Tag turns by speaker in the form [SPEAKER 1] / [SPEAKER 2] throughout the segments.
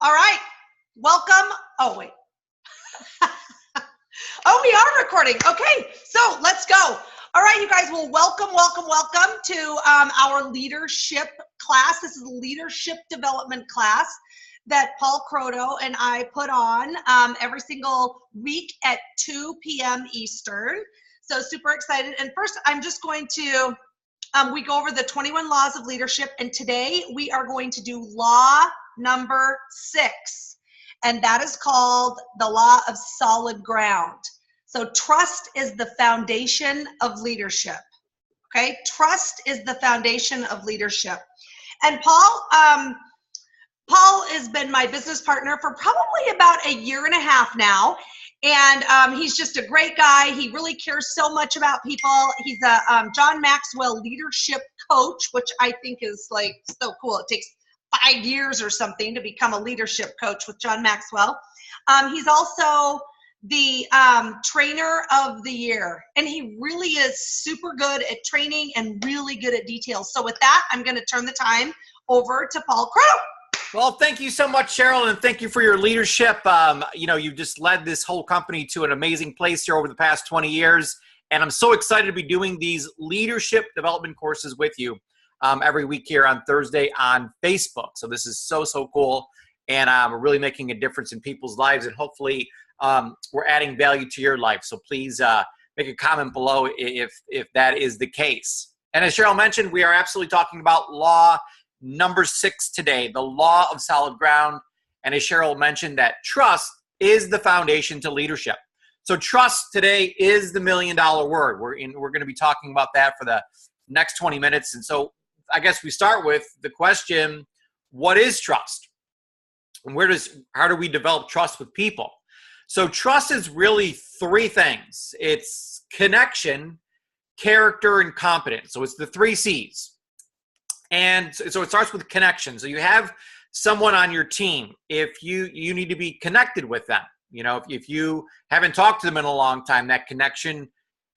[SPEAKER 1] All right. Welcome. Oh, wait. Oh, we are recording. Okay. So let's go. All right, you guys. Well, welcome to our leadership class. This is a leadership development class that Paul Croto and I put on every single week at 2 p.m. Eastern. So super excited. And first, I'm just going to, we go over the 21 laws of leadership. And today we are going to do law number 6. And that is called the law of solid ground. So trust is the foundation of leadership. Okay, trust is the foundation of leadership. And Paul has been my business partner for probably about a year and a half now. And he's just a great guy. He really cares so much about people. He's a John Maxwell leadership coach, which I think is like so cool. It takes 5 years or something to become a leadership coach with John Maxwell. He's also the trainer of the year, and he really is super good at training and really good at details. So with that, I'm going to turn the time over to Paul Crow.
[SPEAKER 2] Well, thank you so much, Cheryl, and thank you for your leadership. You've just led this whole company to an amazing place here over the past 20 years, and I'm so excited to be doing these leadership development courses with you every week here on Thursday on Facebook. So this is so cool, and we're really making a difference in people's lives, and hopefully we're adding value to your life. So please make a comment below if that is the case. And as Cheryl mentioned, we are absolutely talking about law number 6 today, the law of solid ground. And as Cheryl mentioned, that trust is the foundation to leadership. So trust today is the $1 million word. We're going to be talking about that for the next 20 minutes. And so I guess we start with the question, what is trust? And how do we develop trust with people? So trust is really 3 things. It's connection, character, and competence. So it's the 3 C's. And so it starts with connection. So you have someone on your team. If you need to be connected with them, if you haven't talked to them in a long time, that connection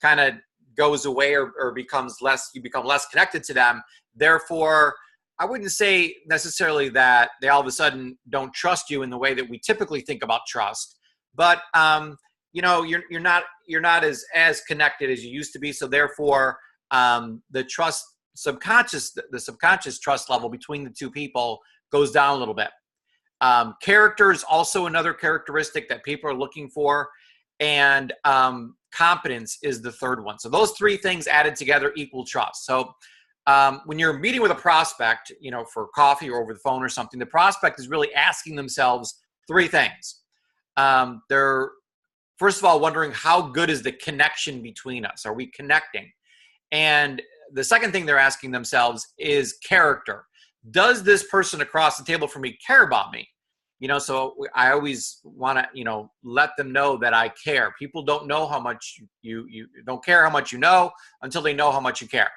[SPEAKER 2] kind of goes away or becomes less, you become less connected to them. Therefore, I wouldn't say necessarily that they all of a sudden don't trust you in the way that we typically think about trust, but you're not as connected as you used to be. So therefore, the subconscious trust level between the 2 people goes down a little bit. Character is also another characteristic that people are looking for, and competence is the 3rd one. So those 3 things added together equal trust. So when you're meeting with a prospect, for coffee or over the phone or something, the prospect is really asking themselves 3 things. They're, first of all, wondering how good is the connection between us? Are we connecting? And the second thing they're asking themselves is character. Does this person across the table from me care about me? So I always want to, let them know that I care. People don't know how much you don't care how much you know until they know how much you care.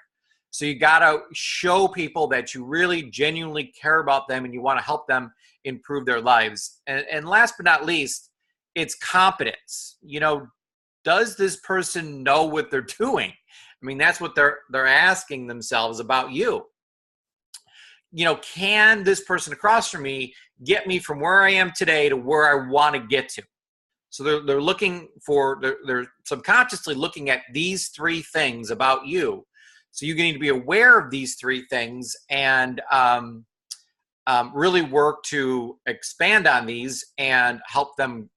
[SPEAKER 2] So you got to show people that you really genuinely care about them and you want to help them improve their lives. And last but not least, it's competence. Does this person know what they're doing? I mean, that's what they're asking themselves about you. Can this person across from me get me from where I am today to where I want to get to? So they're subconsciously looking at these 3 things about you. So you need to be aware of these 3 things and really work to expand on these and help them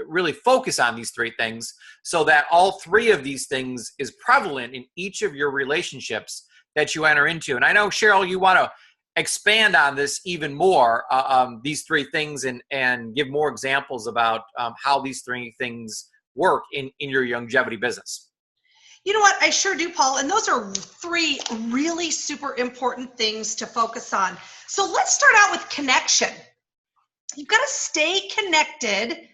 [SPEAKER 2] really focus on these 3 things so that all 3 of these things is prevalent in each of your relationships that you enter into. And I know, Cheryl, you want to expand on this even more, these 3 things, and give more examples about how these 3 things work in your longevity business.
[SPEAKER 1] You know what? I sure do, Paul. And those are 3 really super important things to focus on. So let's start out with connection. You've got to stay connected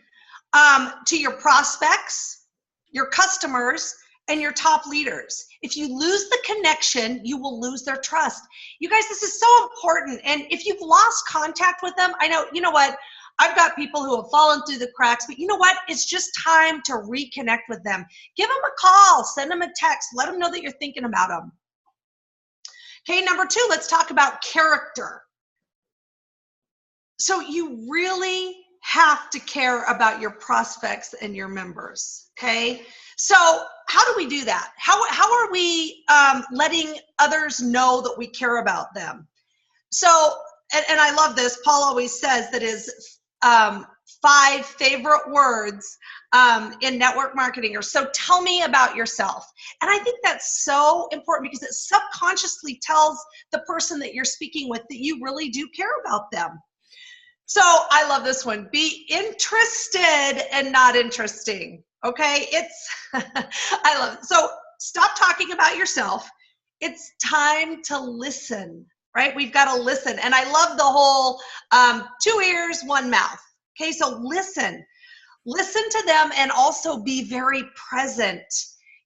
[SPEAKER 1] to your prospects, your customers, and your top leaders. If you lose the connection, you will lose their trust. You guys, this is so important. And if you've lost contact with them, I know, you know what? I've got people who have fallen through the cracks, but you know what? It's just time to reconnect with them. Give them a call, send them a text, let them know that you're thinking about them. Okay, number 2, let's talk about character. So you really have to care about your prospects and your members, okay? So how do we do that? How are we letting others know that we care about them? So, and I love this, Paul always says that his 5 favorite words in network marketing are, so tell me about yourself. And I think that's so important because it subconsciously tells the person that you're speaking with that you really do care about them. So I love this one. Be interested and not interesting. Okay, it's I love it. So stop talking about yourself. It's time to listen, right? We've got to listen. And I love the whole 2 ears, 1 mouth. Okay, so listen to them and also be very present.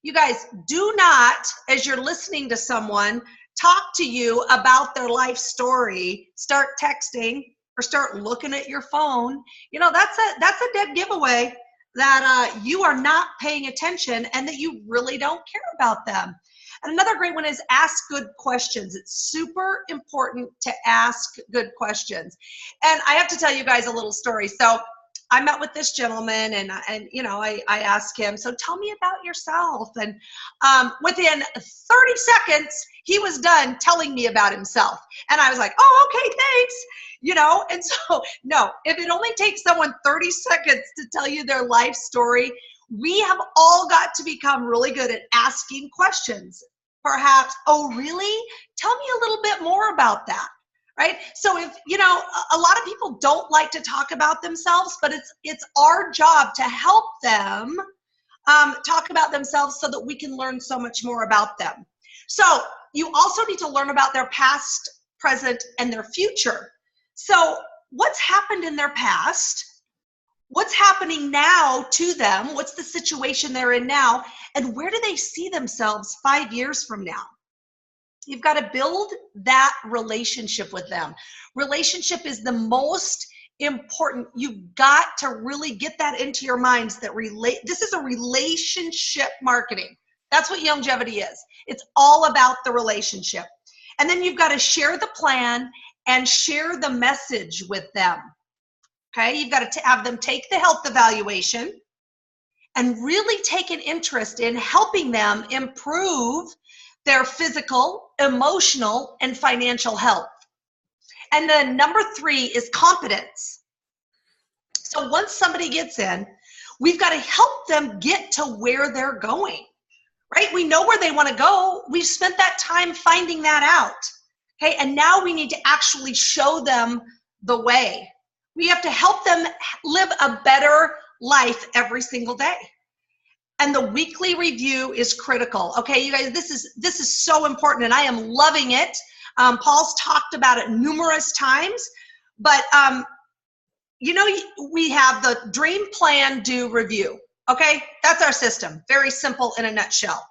[SPEAKER 1] You guys, do not, as you're listening to someone talk to you about their life story, start texting or start looking at your phone. You know, that's a dead giveaway that you are not paying attention and that you really don't care about them. And another great one is ask good questions. It's super important to ask good questions. And I have to tell you guys a little story. So I met with this gentleman and you know, I asked him, so tell me about yourself. And within 30 seconds, he was done telling me about himself. And I was like, oh, okay, thanks. You know, and so, no, if it only takes someone 30 seconds to tell you their life story, we have all got to become really good at asking questions. Perhaps, oh, really? Tell me a little bit more about that, right? So if, you know, a lot of people don't like to talk about themselves, but it's our job to help them talk about themselves so that we can learn so much more about them. So you also need to learn about their past, present, and their future. So what's happened in their past? What's happening now to them? What's the situation they're in now? And where do they see themselves 5 years from now? You've got to build that relationship with them. Relationship is the most important. You've got to really get that into your minds that this is a relationship marketing. That's what longevity is. It's all about the relationship. And then you've got to share the plan and share the message with them. Okay, you've got to have them take the health evaluation and really take an interest in helping them improve their physical, emotional, and financial health. And then number 3 is competence. So once somebody gets in, we've got to help them get to where they're going, right? We know where they want to go. We've spent that time finding that out. Okay, and now we need to actually show them the way. We have to help them live a better life every single day. And the weekly review is critical. Okay, you guys, this is so important and I am loving it. Paul's talked about it numerous times, but you know, we have the dream, plan, do, review. Okay, that's our system. Very simple in a nutshell.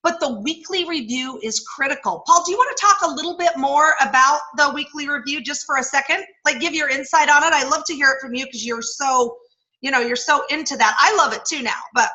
[SPEAKER 1] But the weekly review is critical. Paul, do you want to talk a little bit more about the weekly review just for a second? Like give your insight on it. I'd love to hear it from you because you're so, you know, you're so into that. I love it too now, but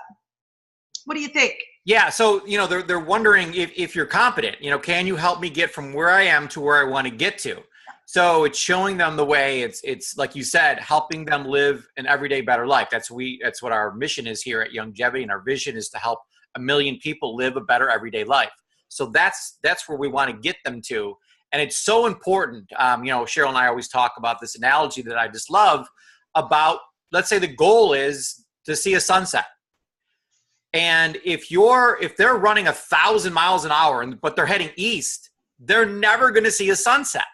[SPEAKER 1] what do you think?
[SPEAKER 2] Yeah, so, you know, they're wondering if you're competent, you know, can you help me get from where I am to where I want to get to? So it's showing them the way. It's like you said, helping them live an everyday better life. That's what our mission is here at Longevity, and our vision is to help 1 million people live a better everyday life. So that's where we want to get them to. And it's so important. You know, Cheryl and I always talk about this analogy that I just love about, let's say the goal is to see a sunset. And if they're running 1,000 miles an hour, but they're heading east, they're never going to see a sunset.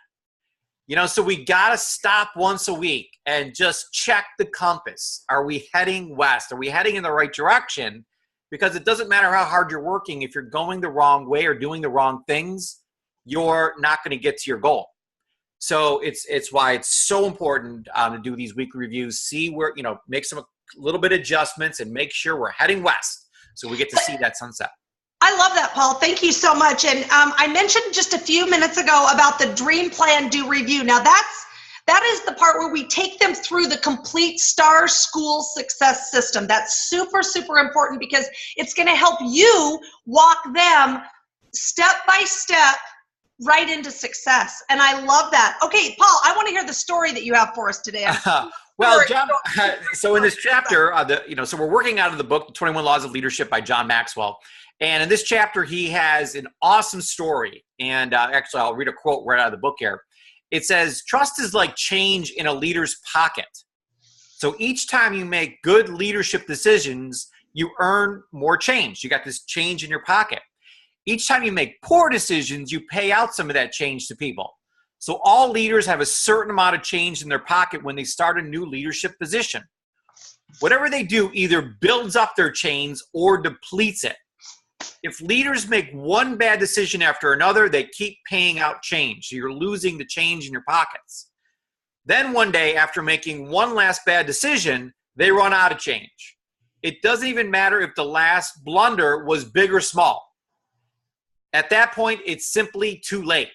[SPEAKER 2] You know, so we got to stop once a week and just check the compass. Are we heading west? Are we heading in the right direction? Because it doesn't matter how hard you're working. If you're going the wrong way or doing the wrong things, you're not going to get to your goal. So it's why it's so important to do these weekly reviews, see where, you know, make some little bit adjustments and make sure we're heading west so we get to see that sunset.
[SPEAKER 1] I love that, Paul. Thank you so much. And I mentioned just a few minutes ago about the dream, plan, do, review. Now that is the part where we take them through the complete STAR school success system. That's super, super important because it's going to help you walk them step by step right into success. And I love that. Okay, Paul, I want to hear the story that you have for us today.
[SPEAKER 2] Well, John, so in this chapter, so we're working out of the book, 21 Laws of Leadership by John Maxwell. And in this chapter, he has an awesome story. And actually, I'll read a quote right out of the book here. It says, trust is like change in a leader's pocket. So each time you make good leadership decisions, you earn more change. You got this change in your pocket. Each time you make poor decisions, you pay out some of that change to people. So all leaders have a certain amount of change in their pocket when they start a new leadership position. Whatever they do either builds up their change or depletes it. If leaders make one bad decision after another, they keep paying out change. So you're losing the change in your pockets. Then one day, after making one last bad decision, they run out of change. It doesn't even matter if the last blunder was big or small. At that point, it's simply too late.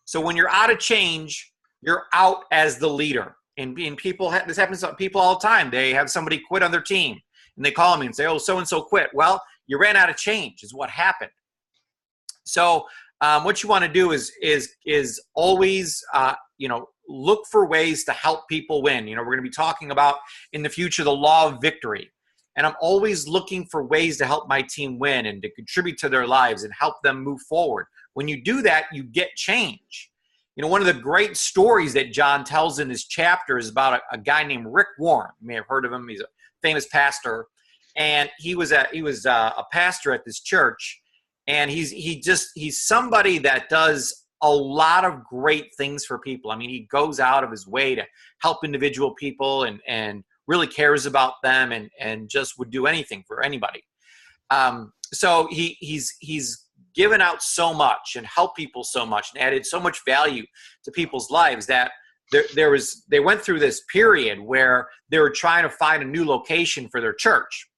[SPEAKER 2] So when you're out of change, you're out as the leader. And people, this happens to people all the time. They have somebody quit on their team, and they call me and say, "Oh, so-and-so quit." Well, you ran out of change is what happened. So what you want to do is always, look for ways to help people win. We're going to be talking about in the future the law of victory. And I'm always looking for ways to help my team win and to contribute to their lives and help them move forward. When you do that, you get change. One of the great stories that John tells in his chapter is about a guy named Rick Warren. You may have heard of him. He's a famous pastor. And he was a pastor at this church. And he's somebody that does a lot of great things for people. I mean, he goes out of his way to help individual people and really cares about them and just would do anything for anybody. So he's given out so much and helped people so much and added so much value to people's lives that they went through this period where they were trying to find a new location for their church.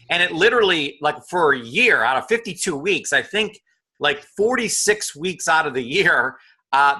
[SPEAKER 2] And it literally, like for a year out of 52 weeks, I think like 46 weeks out of the year,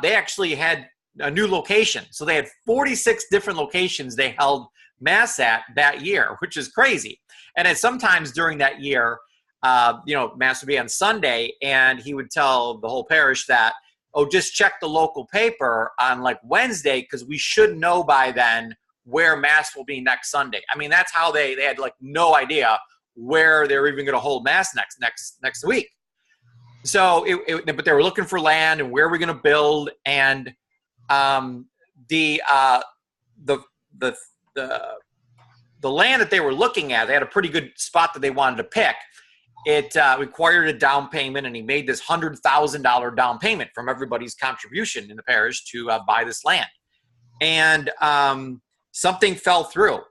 [SPEAKER 2] they actually had a new location. So they had 46 different locations they held mass at that year, which is crazy. And then sometimes during that year, mass would be on Sunday, and he would tell the whole parish that, "Oh, just check the local paper on like Wednesday because we should know by then where mass will be next Sunday." I mean, that's how they had like no idea where they were even going to hold mass next week. So, but they were looking for land and where we're going to build, and the land that they were looking at, they had a pretty good spot that they wanted to pick. It required a down payment, and he made this $100,000 down payment from everybody's contribution in the parish to buy this land. And something fell through.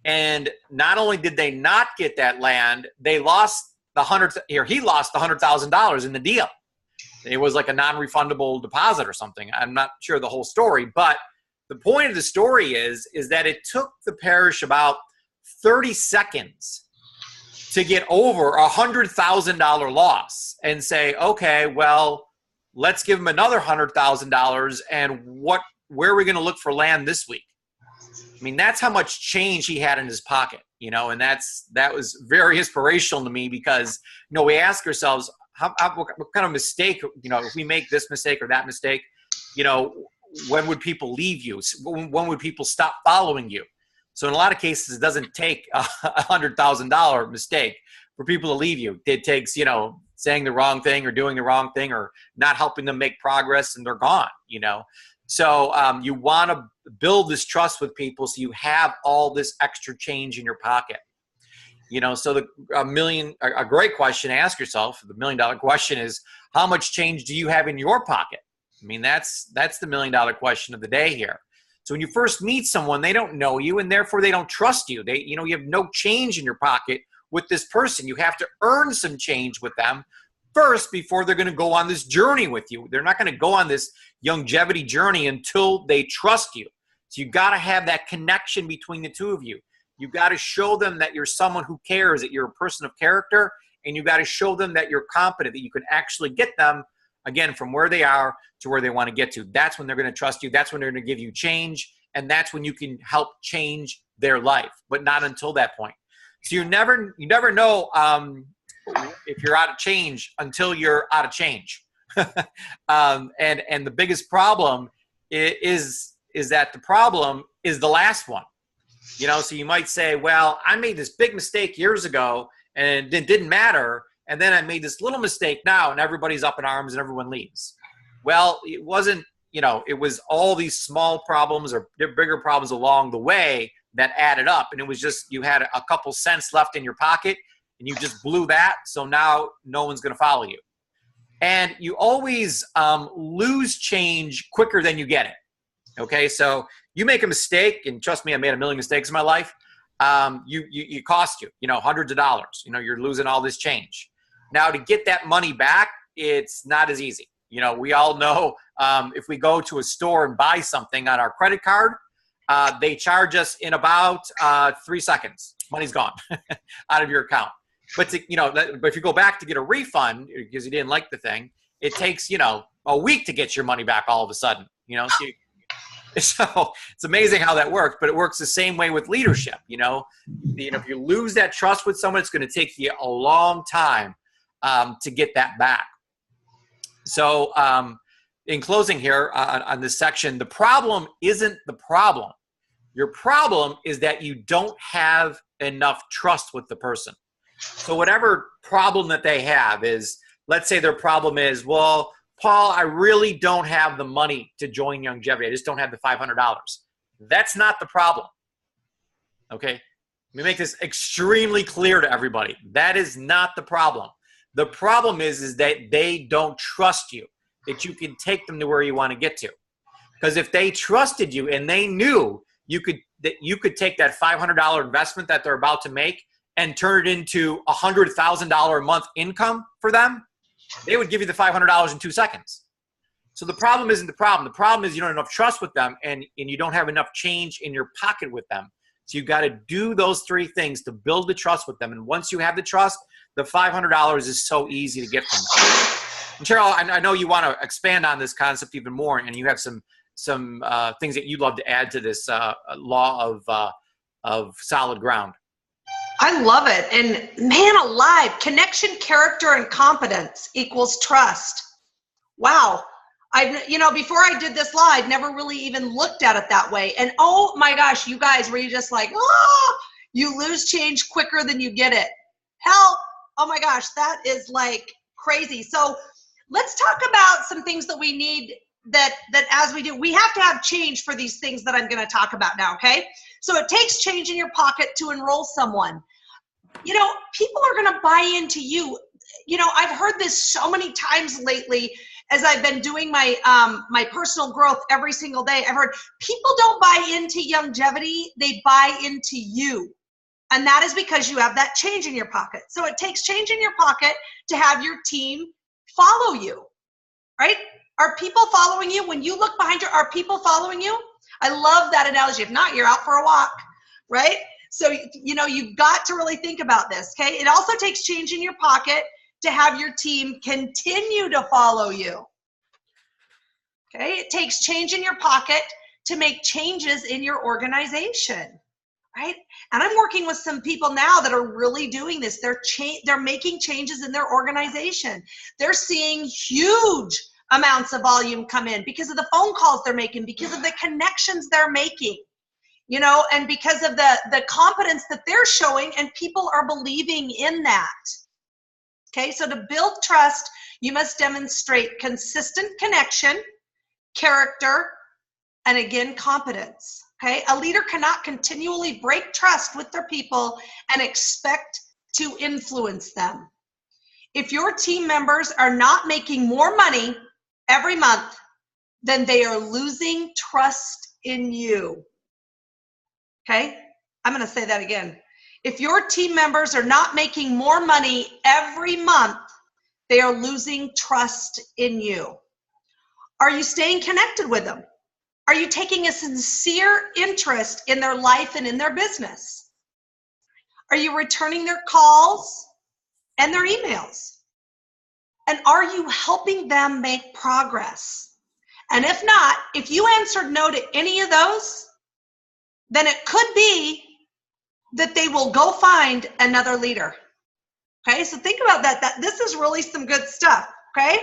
[SPEAKER 2] And not only did they not get that land, they lost he lost the $100,000 in the deal. It was like a non-refundable deposit or something. I'm not sure the whole story, but the point of the story is that it took the parish about 30 seconds to get over a $100,000 loss and say, okay, well, let's give them another $100,000, and where are we going to look for land this week? I mean, that's how much change he had in his pocket, and that was very inspirational to me because, we ask ourselves, what kind of mistake, if we make this mistake or that mistake, when would people leave you? When would people stop following you? So in a lot of cases, it doesn't take a $100,000 mistake for people to leave you. It takes, saying the wrong thing or doing the wrong thing or not helping them make progress, and they're gone, So you want to build this trust with people so you have all this extra change in your pocket. So a great question to ask yourself, the $1 million question is, how much change do you have in your pocket? I mean, that's the $1 million question of the day here. So when you first meet someone, they don't know you, and therefore they don't trust you. You have no change in your pocket with this person. You have to earn some change with them first before they're going to go on this journey with you. They're not going to go on this longevity journey until they trust you. So you got to have that connection between the two of you. You got to show them that you're someone who cares, that you're a person of character, and you got to show them that you're competent, that you can actually get them, again, from where they are to where they want to get to. That's when they're going to trust you. That's when they're going to give you change, and that's when you can help change their life, but not until that point. So you never know if you're out of change until you're out of change. And the biggest problem is that the problem is the last one. You know, so you might say, well, I made this big mistake years ago and it didn't matter. And then I made this little mistake now and everybody's up in arms and everyone leaves. Well, it wasn't, you know, it was all these small problems or bigger problems along the way that added up. And it was just, you had a couple cents left in your pocket and you just blew that. So now no one's going to follow you. And you always lose change quicker than you get it. Okay, so you make a mistake, and trust me, I made a million mistakes in my life. You cost you, hundreds of dollars. You're losing all this change. Now, to get that money back, it's not as easy. We all know if we go to a store and buy something on our credit card, they charge us in about 3 seconds. Money's gone out of your account. But but if you go back to get a refund because you didn't like the thing, it takes a week to get your money back all of a sudden. So it's amazing how that works, but it works the same way with leadership. If you lose that trust with someone, it's going to take you a long time to get that back. So in closing here on this section, the problem isn't the problem. Your problem is that you don't have enough trust with the person. So whatever problem that they have is, let's say their problem is, well, Paul, I really don't have the money to join Longevity. I just don't have the $500. That's not the problem. Okay? Let me make this extremely clear to everybody. That is not the problem. The problem is that they don't trust you, that you can take them to where you want to get to. Because if they trusted you and they knew that you could take that $500 investment that they're about to make and turn it into $100,000 a month income for them, they would give you the $500 in 2 seconds. So the problem isn't the problem. The problem is you don't have enough trust with them and you don't have enough change in your pocket with them. So you've got to do those 3 things to build the trust with them. And once you have the trust, the $500 is so easy to get from them. And Cheryl, I know you want to expand on this concept even more, and you have some things that you'd love to add to this law of solid ground.
[SPEAKER 1] I love it. And man alive, connection, character, and competence equals trust. Wow. Before I did this law, I'd never really even looked at it that way. And oh my gosh, you guys, were you just like, you lose change quicker than you get it. Help. Oh my gosh, that is like crazy. So let's talk about some things that we need that as we do, we have to have change for these things that I'm going to talk about now. Okay. So it takes change in your pocket to enroll someone. People are going to buy into you. I've heard this so many times lately as I've been doing my my personal growth every single day. I've heard people don't buy into longevity, they buy into you. And that is because you have that change in your pocket. So it takes change in your pocket to have your team follow you, right? Are people following you? When you look behind you, are people following you? I love that analogy. If not, you're out for a walk, right? So, you've got to really think about this, okay? It also takes change in your pocket to have your team continue to follow you, okay? It takes change in your pocket to make changes in your organization, right? And I'm working with some people now that are really doing this. They're making changes in their organization. They're seeing huge amounts of volume come in because of the phone calls they're making, because of the connections they're making, and because of the competence that they're showing, and people are believing in that. Okay, so to build trust, you must demonstrate consistent connection, character, and again, competence. Okay, a leader cannot continually break trust with their people and expect to influence them. If your team members are not making more money every month, then they are losing trust in you. Okay, I'm going to say that again. If your team members are not making more money every month, they are losing trust in you. Are you staying connected with them? Are you taking a sincere interest in their life and in their business? Are you returning their calls and their emails? And are you helping them make progress? And if not, if you answered no to any of those, then it could be that they will go find another leader. Okay, so think about that. This is really some good stuff, okay?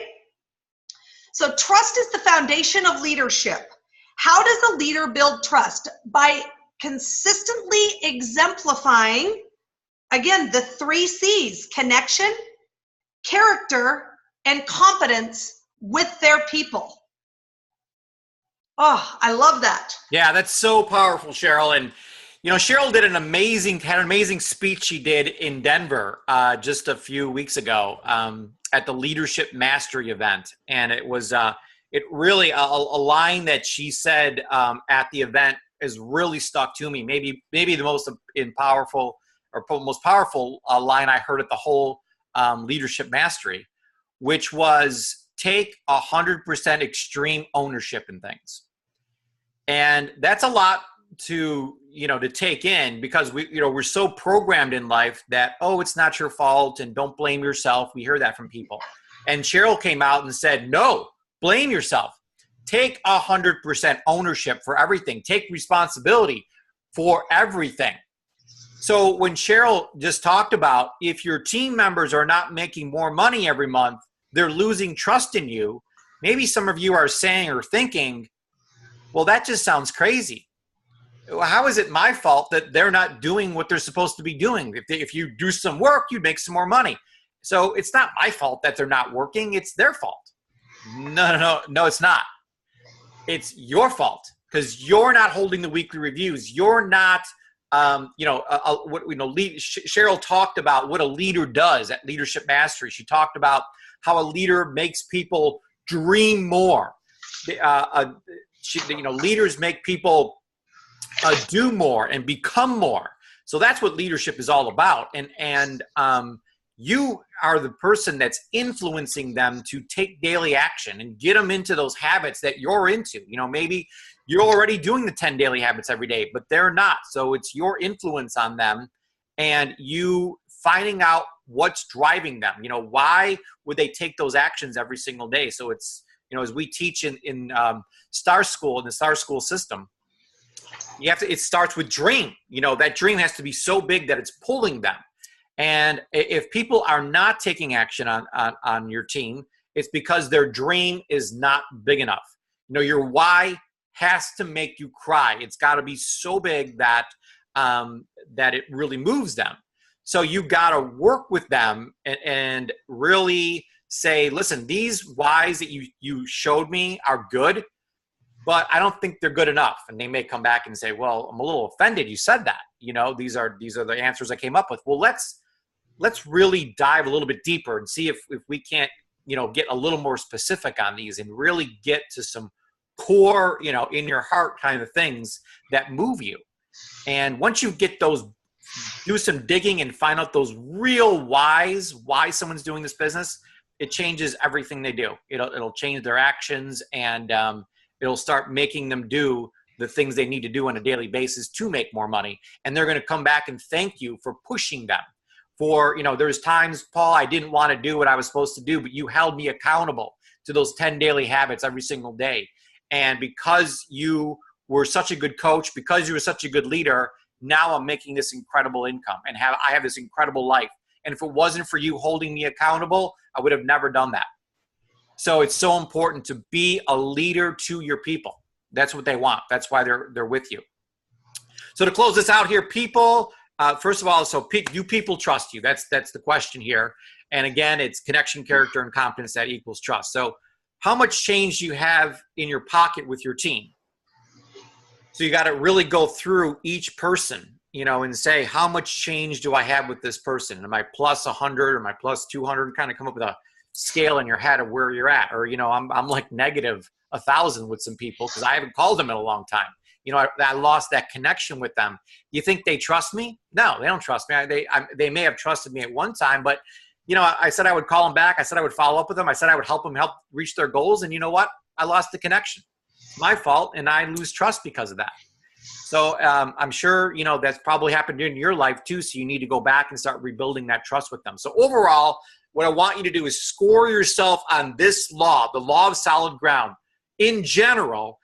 [SPEAKER 1] So trust is the foundation of leadership. How does a leader build trust? By consistently exemplifying, again, the 3 C's: connection, character, and competence with their people. Oh, I love that.
[SPEAKER 2] Yeah, that's so powerful, Cheryl. And Cheryl had an amazing speech she did in Denver just a few weeks ago at the Leadership Mastery event, and it was it really a line that she said at the event has really stuck to me. Maybe the most powerful line I heard at the whole Leadership Mastery, which was take 100% extreme ownership in things. And that's a lot to take in, because we're so programmed in life that, oh, it's not your fault and don't blame yourself. We hear that from people. And Cheryl came out and said, no, blame yourself. Take 100% ownership for everything. Take responsibility for everything. So when Cheryl just talked about, if your team members are not making more money every month, they're losing trust in you. Maybe some of you are saying or thinking, well, that just sounds crazy. How is it my fault that they're not doing what they're supposed to be doing? If you do some work, you'd make some more money. So it's not my fault that they're not working. It's their fault. No, it's not. It's your fault, because you're not holding the weekly reviews. You're not, Cheryl talked about what a leader does at Leadership Mastery. She talked about how a leader makes people dream more. Leaders make people do more and become more. So that's what leadership is all about. And you are the person that's influencing them to take daily action and get them into those habits that you're into. Maybe you're already doing the 10 daily habits every day, but they're not. So it's your influence on them and you finding out what's driving them. Why would they take those actions every single day? So it's, as we teach in Star School, in the Star School system, it starts with dream. That dream has to be so big that it's pulling them. And if people are not taking action on your team, it's because their dream is not big enough. Your why has to make you cry. It's got to be so big that it really moves them. So you got to work with them and really say, listen, these whys that you showed me are good, but I don't think they're good enough. And they may come back and say, well, I'm a little offended you said that. These are the answers I came up with. Well, let's really dive a little bit deeper and see if we can't, get a little more specific on these and really get to some core, in your heart kind of things that move you. And once you get those, do some digging and find out those real whys, why someone's doing this business, it changes everything they do. It'll change their actions, and it'll start making them do the things they need to do on a daily basis to make more money. And they're going to come back and thank you for pushing them. For, there's times, Paul, I didn't want to do what I was supposed to do, but you held me accountable to those 10 daily habits every single day. And because you were such a good coach, because you were such a good leader, now I'm making this incredible income and I have this incredible life. And if it wasn't for you holding me accountable, I would have never done that. So it's so important to be a leader to your people. That's what they want. That's why they're with you. So to close this out here, people, first of all, do people trust you? That's the question here. And again, it's connection, character, and competence that equals trust. So how much change do you have in your pocket with your team? So you got to really go through each person, and say, how much change do I have with this person? Am I plus 100 or am I plus 200? Kind of come up with a scale in your head of where you're at. Or, I'm like negative 1,000 with some people because I haven't called them in a long time. I lost that connection with them. You think they trust me? No, they don't trust me. They may have trusted me at one time, but I said I would call them back. I said I would follow up with them. I said I would help them reach their goals. And you know what? I lost the connection. It's my fault, and I lose trust because of that. So I'm sure, that's probably happened in your life too. So you need to go back and start rebuilding that trust with them. So overall, what I want you to do is score yourself on this law, the law of solid ground. In general,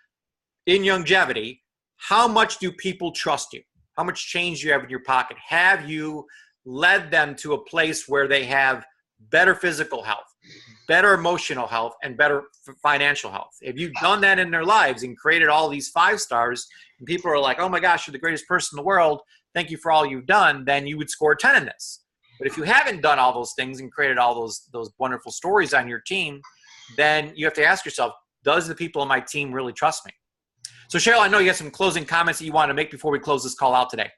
[SPEAKER 2] in longevity, how much do people trust you? How much change do you have in your pocket? Have you led them to a place where they have better physical health, better emotional health, and better financial health. If you've done that in their lives and created all these 5 stars, and people are like, oh my gosh, you're the greatest person in the world, thank you for all you've done, then you would score 10 in this. But if you haven't done all those things and created all those wonderful stories on your team, then you have to ask yourself, does the people on my team really trust me? So Cheryl, I know you have some closing comments that you want to make before we close this call out today.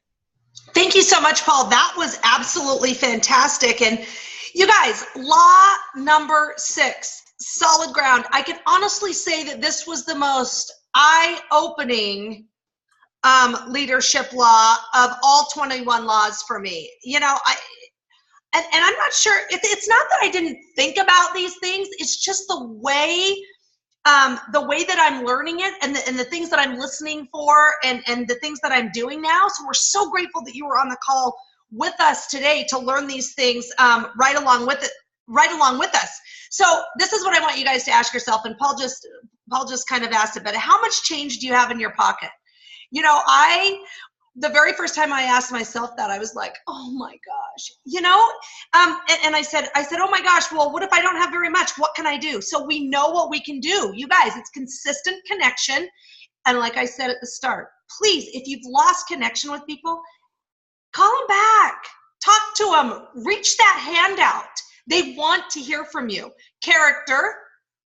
[SPEAKER 1] Thank you so much, Paul. That was absolutely fantastic. And you guys, law number 6, solid ground. I can honestly say that this was the most eye-opening leadership law of all 21 laws for me. You know, and I'm not sure, it's not that I didn't think about these things, it's just the way that I'm learning it and the things that I'm listening for and the things that I'm doing now. So we're so grateful that you were on the call with us today to learn these things right along with us. So this is what I want you guys to ask yourself, and Paul just kind of asked it, but how much change do you have in your pocket? You know, the very first time I asked myself that, I was like, oh my gosh, you know, and I said, oh my gosh, well, what if I don't have very much? What can I do? So we know what we can do. You guys, it's consistent connection. And like I said at the start, please, if you've lost connection with people, call them back, talk to them, reach that hand out. They want to hear from you. Character,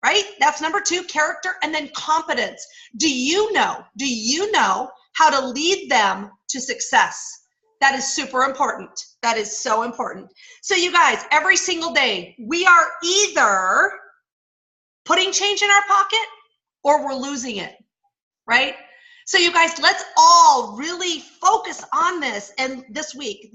[SPEAKER 1] right? That's number 2, character, and then competence. Do you know how to lead them to success? That is super important. That is so important. So you guys, every single day, we are either putting change in our pocket or we're losing it, right? So you guys, let's all really focus on this. And this week,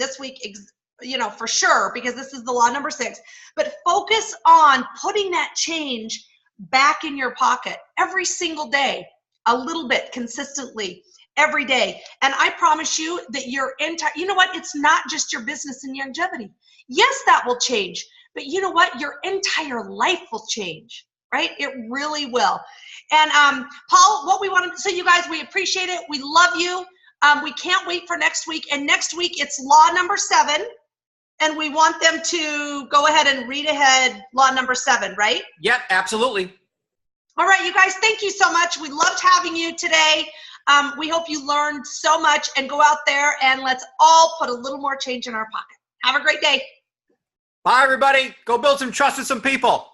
[SPEAKER 1] you know, for sure, because this is the law number 6, but focus on putting that change back in your pocket every single day, a little bit consistently every day. And I promise you that your entire, you know what? It's not just your business and longevity. Yes, that will change, but you know what? Your entire life will change, right? It really will. And Paul, what we want to, so you guys, we appreciate it. We love you. We can't wait for next week. And next week it's law number 7. And we want them to go ahead and read ahead law number 7, right?
[SPEAKER 2] Yep, absolutely.
[SPEAKER 1] All right, you guys, thank you so much. We loved having you today. We hope you learned so much, and go out there and let's all put a little more change in our pocket. Have a great day.
[SPEAKER 2] Bye, everybody. Go build some trust with some people.